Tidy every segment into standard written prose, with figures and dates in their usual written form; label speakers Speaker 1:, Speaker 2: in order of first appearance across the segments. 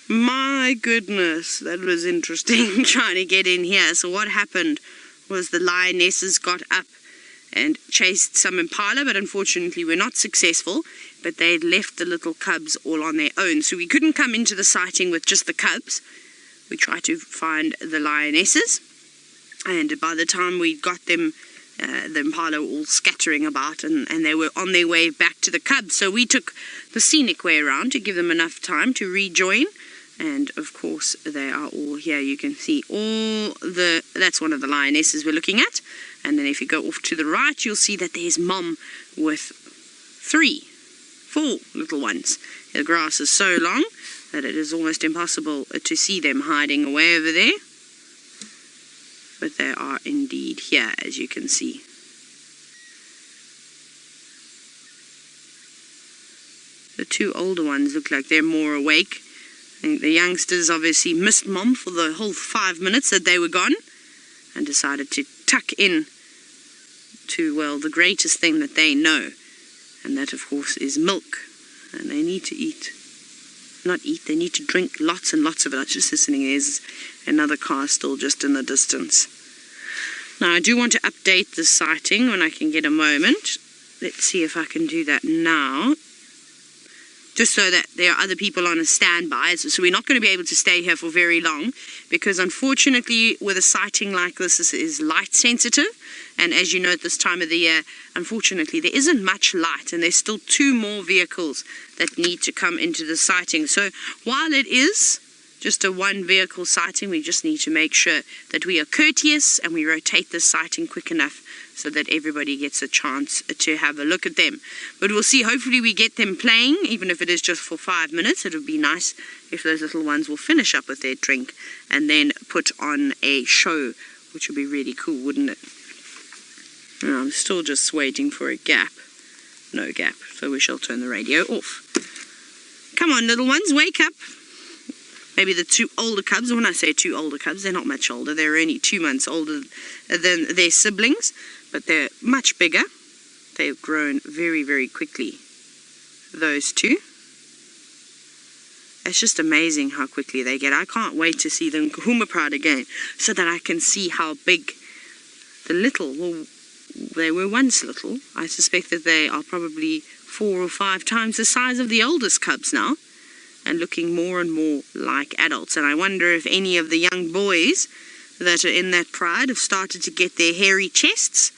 Speaker 1: My goodness, that was interesting trying to get in here. So what happened was the lionesses got up and chased some impala, but unfortunately were not successful. But they'd left the little cubs all on their own. So we couldn't come into the sighting with just the cubs. We tried to find the lionesses. And by the time we got them, the impala were all scattering about, and they were on their way back to the cubs. So we took the scenic way around to give them enough time to rejoin. And of course they are all here. You can see that's one of the lionesses we're looking at. And then if you go off to the right, you'll see that there's Mom with 4 little ones. The grass is so long that it is almost impossible to see them hiding away over there. But they are indeed here, as you can see. The 2 older ones look like they're more awake. I think the youngsters obviously missed Mom for the whole 5 minutes that they were gone and decided to tuck in to, well, the greatest thing that they know. And that, of course, is milk. And they need to eat. Not eat, they need to drink lots and lots of it. I was just listening, there's another car still just in the distance. Now, I do want to update the sighting when I can get a moment. Let's see if I can do that now. Just so that there are other people on a standby. So we're not going to be able to stay here for very long, because unfortunately with a sighting like this is light sensitive. And as you know, at this time of the year, unfortunately, there isn't much light, and there's still 2 more vehicles that need to come into the sighting. So while it is just a 1-vehicle sighting, we just need to make sure that we are courteous and we rotate the sighting quick enough so that everybody gets a chance to have a look at them. But we'll see, hopefully we get them playing, even if it is just for 5 minutes. It would be nice if those little ones will finish up with their drink and then put on a show, which would be really cool, wouldn't it? I'm still just waiting for a gap. No gap, so we shall turn the radio off. Come on, little ones, wake up. Maybe the 2 older cubs, when I say 2 older cubs, they're not much older. They're only 2 months older than their siblings, but they're much bigger. They've grown very, very quickly, those 2. It's just amazing how quickly they get. I can't wait to see the Djuma Pride again, so that I can see how big the little, well, they were once little. I suspect that they are probably 4 or 5 times the size of the oldest cubs now, and looking more and more like adults. And I wonder if any of the young boys that are in that pride have started to get their hairy chests.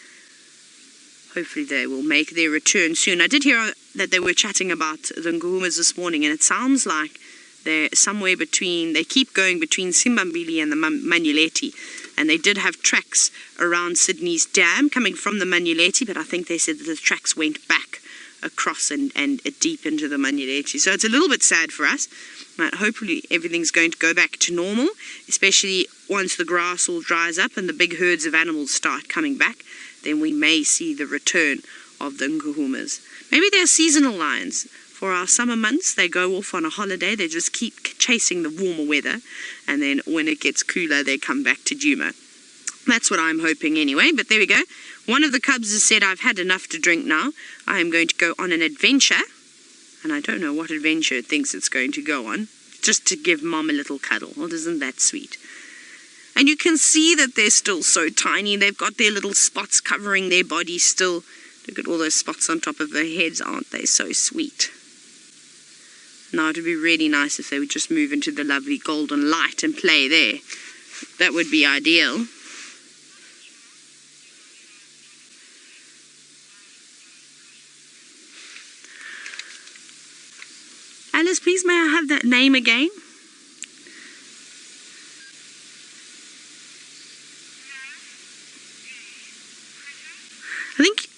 Speaker 1: Hopefully they will make their return soon. I did hear that they were chatting about the Nguhumas this morning, and it sounds like they're somewhere between, they keep going between Simbambili and the Manuleti. And they did have tracks around Sydney's dam coming from the Manuleti, but I think they said that the tracks went back across and deep into the Manuleti. So it's a little bit sad for us. But hopefully everything's going to go back to normal, especially once the grass all dries up and the big herds of animals start coming back. Then we may see the return of the Nguhumas. Maybe they're seasonal lions. For our summer months, they go off on a holiday. They just keep chasing the warmer weather. And then when it gets cooler, they come back to Djuma. That's what I'm hoping anyway. But there we go. One of the cubs has said, I've had enough to drink now. I am going to go on an adventure. And I don't know what adventure it thinks it's going to go on. Just to give Mom a little cuddle. Well, isn't that sweet? And you can see that they're still so tiny. They've got their little spots covering their bodies still. Look at all those spots on top of their heads. Aren't they so sweet? Now, it would be really nice if they would just move into the lovely golden light and play there. That would be ideal. Alice, please, may I have that name again?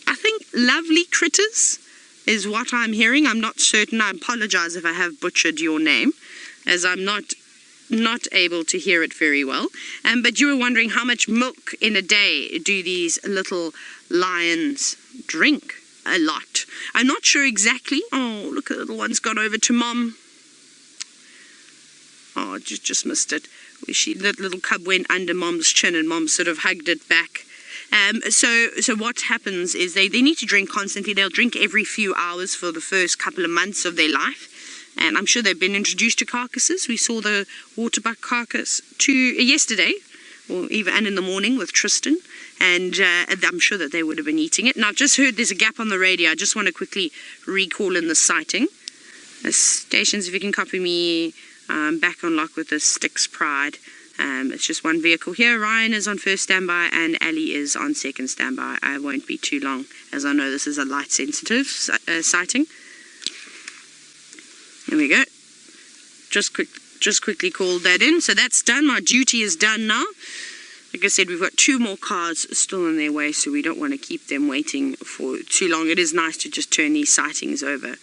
Speaker 1: I think lovely critters is what I'm hearing. I'm not certain. I apologize if I have butchered your name, as I'm not able to hear it very well. But you were wondering how much milk in a day do these little lions drink? A lot. I'm not sure exactly. Oh, look, the little one's gone over to Mom. Oh, just missed it. That little cub went under Mom's chin and Mom sort of hugged it back. So what happens is they need to drink constantly. They'll drink every few hours for the first couple of months of their life. And I'm sure they've been introduced to carcasses. We saw the waterbuck carcass yesterday, and in the morning with Tristan. And I'm sure that they would have been eating it. And I've just heard there's a gap on the radio. I just want to quickly recall in the sighting. Stations, if you can copy me, back on lock with the Styx Pride. It's just one vehicle here. Ryan is on first standby and Ali is on second standby. I won't be too long, as I know this is a light sensitive sighting. There we go. Just quickly called that in. So that's done. My duty is done now. Like I said, we've got 2 more cars still in their way, so we don't want to keep them waiting for too long. It is nice to just turn these sightings over.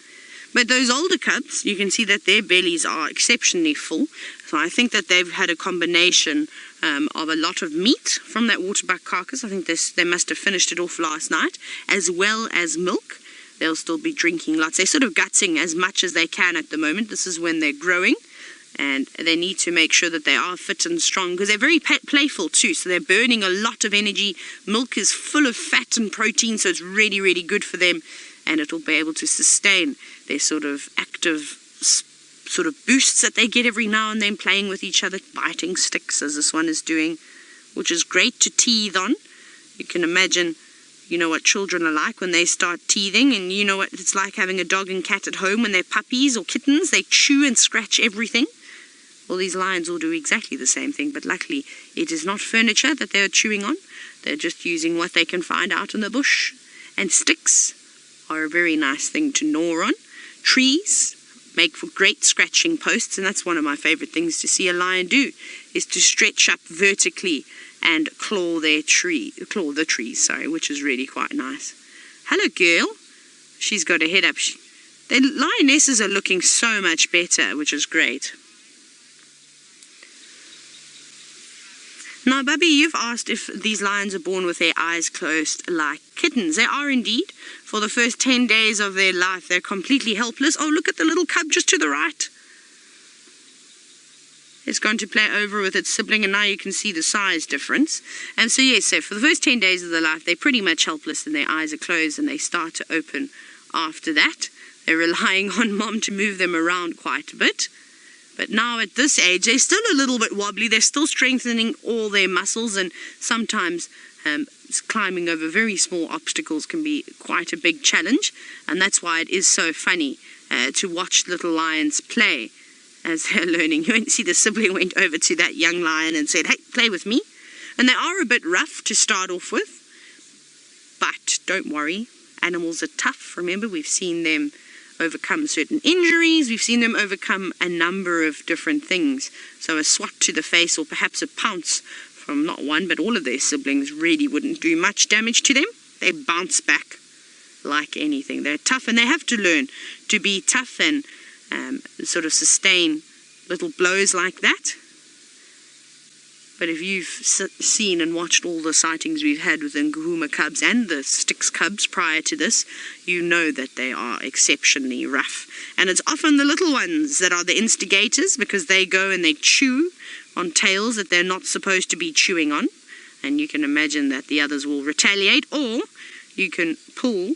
Speaker 1: But those older cubs, you can see that their bellies are exceptionally full. So I think that they've had a combination of a lot of meat from that waterbuck carcass. I think they must have finished it off last night, as well as milk. They'll still be drinking lots. They're sort of gutsing as much as they can at the moment. This is when they're growing. And they need to make sure that they are fit and strong, because they're very playful too. So they're burning a lot of energy. Milk is full of fat and protein, so it's really, really good for them. And it'll be able to sustain their sort of active sort of boosts that they get every now and then, playing with each other, biting sticks as this one is doing, which is great to teethe on. You can imagine, you know what children are like when they start teething, and you know what it's like having a dog and cat at home when they're puppies or kittens. They chew and scratch everything. Well, these lions will do exactly the same thing, but luckily it is not furniture that they're chewing on. They're just using what they can find out in the bush. And sticks are a very nice thing to gnaw on. Trees make for great scratching posts, and that's one of my favorite things to see a lion do, is to stretch up vertically and claw the trees, which is really quite nice. Hello, girl. She's got her head up. The lionesses are looking so much better, which is great. Now, Bubby, you've asked if these lions are born with their eyes closed like kittens. They are indeed. For the first 10 days of their life, they're completely helpless. Oh, look at the little cub just to the right. It's going to play over with its sibling, and now you can see the size difference. And so, yes, so for the first 10 days of their life, they're pretty much helpless, and their eyes are closed, and they start to open after that. They're relying on mom to move them around quite a bit. But now at this age, they're still a little bit wobbly. They're still strengthening all their muscles, and sometimes climbing over very small obstacles can be quite a big challenge. And that's why it is so funny to watch little lions play as they're learning. You see the sibling went over to that young lion and said, hey, play with me. And they are a bit rough to start off with. But don't worry, animals are tough. Remember, we've seen them overcome certain injuries. We've seen them overcome a number of different things. So a swat to the face, or perhaps a pounce from not one but all of their siblings, really wouldn't do much damage to them. They bounce back like anything. They're tough, and they have to learn to be tough and sort of sustain little blows like that. But if you've seen and watched all the sightings we've had with the Djuma cubs and the Styx cubs prior to this, you know that they are exceptionally rough. And it's often the little ones that are the instigators, because they go and they chew on tails that they're not supposed to be chewing on. And you can imagine that the others will retaliate, or you can pull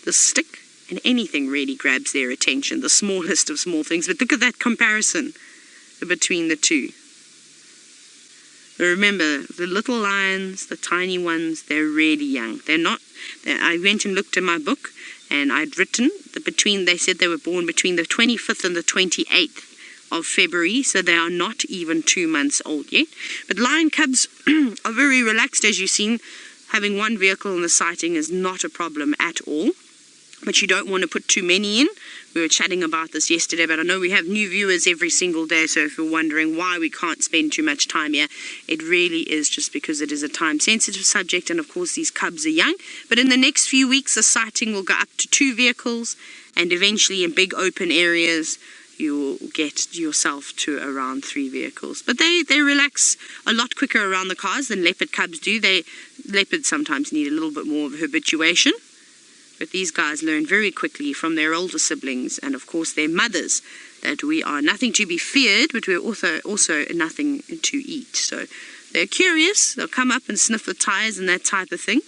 Speaker 1: the stick and anything really grabs their attention, the smallest of small things. But look at that comparison between the two. Remember, the little lions, the tiny ones, they're really young. I went and looked in my book, and I'd written that they said they were born between the 25th and the 28th of February, so they are not even 2 months old yet. But lion cubs are very relaxed, as you've seen. Having one vehicle in the sighting is not a problem at all. But you don't want to put too many in. We were chatting about this yesterday, but I know we have new viewers every single day, so if you're wondering why we can't spend too much time here, it really is just because it is a time-sensitive subject, and of course these cubs are young. But in the next few weeks, the sighting will go up to 2 vehicles, and eventually in big open areas, you'll get yourself to around 3 vehicles. But they relax a lot quicker around the cars than leopard cubs do. Leopards sometimes need a little bit more of habituation. But these guys learn very quickly from their older siblings and, of course, their mothers that we are nothing to be feared, but we're also nothing to eat. So they're curious. They'll come up and sniff the tires and that type of thing.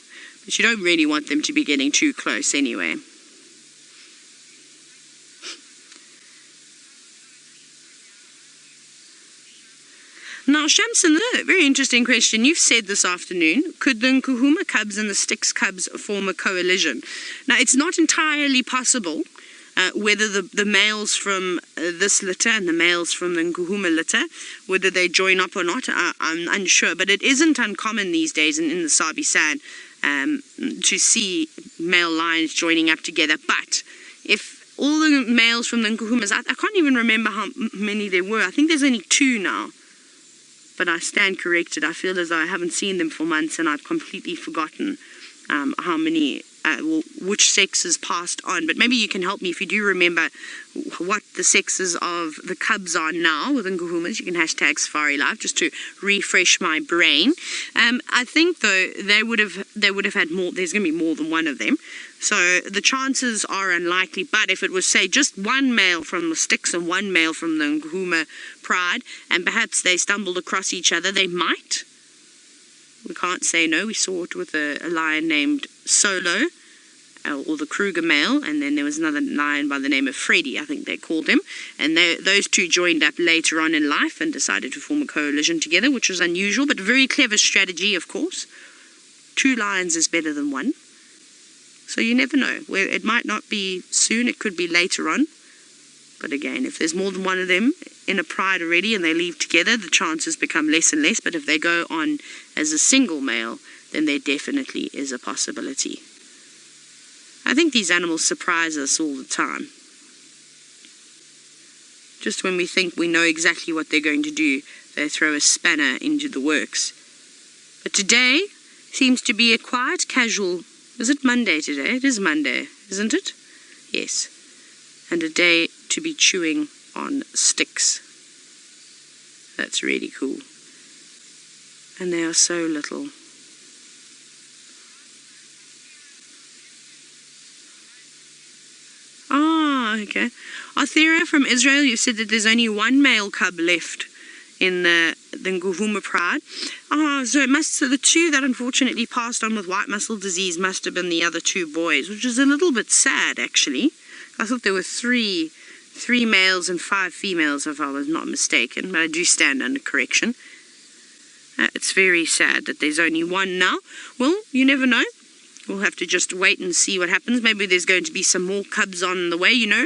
Speaker 1: But you don't really want them to be getting too close anyway. Now, Shamsin, a very interesting question. You've said this afternoon, could the Nkuhuma cubs and the Styx cubs form a coalition? Now, it's not entirely possible whether the males from this litter and the males from the Nkuhuma litter, whether they join up or not, I'm unsure. But it isn't uncommon these days in the Sabi Sand to see male lions joining up together. But if all the males from the Nkuhumas, I can't even remember how many there were. I think there's only 2 now. But I stand corrected. I feel as though I haven't seen them for months and I've completely forgotten how many, which sexes passed on. But maybe you can help me if you do remember what the sexes of the cubs are now with Nkuhumas. You can hashtag Safari Live just to refresh my brain. I think though they would have had more. There's going to be more than one of them. So the chances are unlikely, but if it was, say, just one male from the Styx and one male from the Nkuhuma Pride, and perhaps they stumbled across each other, they might. We can't say no. We saw it with a lion named Solo, or the Kruger male, and then there was another lion by the name of Freddy, I think they called him, and those 2 joined up later on in life and decided to form a coalition together, which was unusual, but a very clever strategy, of course. 2 lions is better than 1. So you never know. Where it might not be soon, it could be later on. But again, if there's more than one of them in a pride already and they leave together, the chances become less and less. But if they go on as a single male, then there definitely is a possibility. I think these animals surprise us all the time. Just when we think we know exactly what they're going to do, they throw a spanner into the works. But today seems to be a quiet, casual... Is it Monday today? It is Monday, isn't it? Yes. And a day to be chewing on sticks. That's really cool. And they are so little. Ah, okay. Arthera from Israel, you said that there's only 1 male cub left in the Nkuhuma Pride. So the 2 that unfortunately passed on with white muscle disease must have been the other 2 boys, which is a little bit sad, actually. I thought there were 3 males and 5 females, if I was not mistaken, but I do stand under correction. It's very sad that there's only 1 now. Well, you never know. We'll have to just wait and see what happens. Maybe there's going to be some more cubs on the way, you know.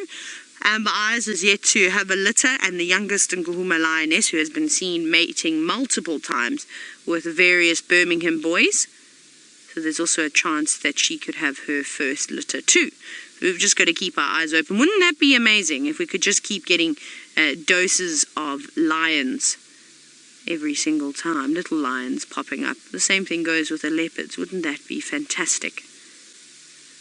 Speaker 1: Amber Eyes is yet to have a litter, and the youngest Nkuhuma lioness, who has been seen mating multiple times with various Birmingham boys. So there's also a chance that she could have her first litter too. We've just got to keep our eyes open. Wouldn't that be amazing if we could just keep getting doses of lions every single time? Little lions popping up. The same thing goes with the leopards. Wouldn't that be fantastic?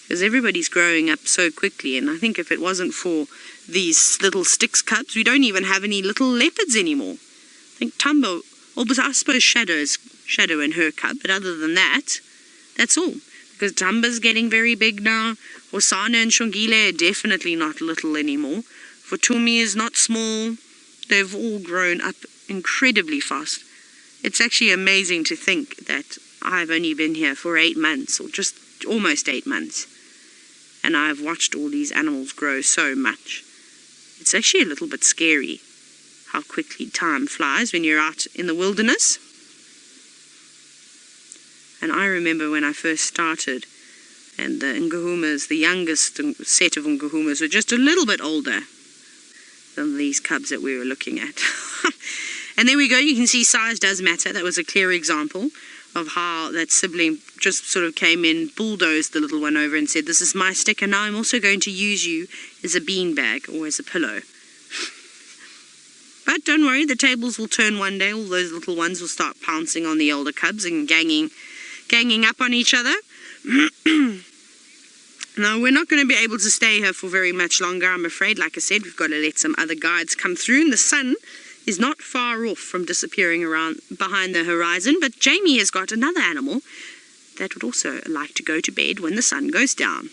Speaker 1: Because everybody's growing up so quickly, and I think if it wasn't for these little Styx cubs, we don't even have any little leopards anymore. I think Tumbo, but I suppose Shadow and her cub, but other than that, that's all. Because Tumba's getting very big now. Hosana and Shongile are definitely not little anymore. Futumi is not small. They've all grown up incredibly fast. It's actually amazing to think that I've only been here for 8 months, or just almost 8 months. And I've watched all these animals grow so much. It's actually a little bit scary how quickly time flies when you're out in the wilderness. And I remember when I first started, and the Nkuhumas, the youngest set of Nkuhumas, were just a little bit older than these cubs that we were looking at. And there we go, you can see size does matter. That was a clear example of how that sibling just sort of came in, bulldozed the little one over and said, "This is my stick, and now I'm also going to use you as a beanbag or as a pillow." But don't worry, the tables will turn one day. All those little ones will start pouncing on the older cubs and ganging up on each other. Now, we're not going to be able to stay here for very much longer, I'm afraid. Like I said, we've got to let some other guides come through, and the sun is not far off from disappearing around behind the horizon. But Jamie has got another animal that would also like to go to bed when the sun goes down.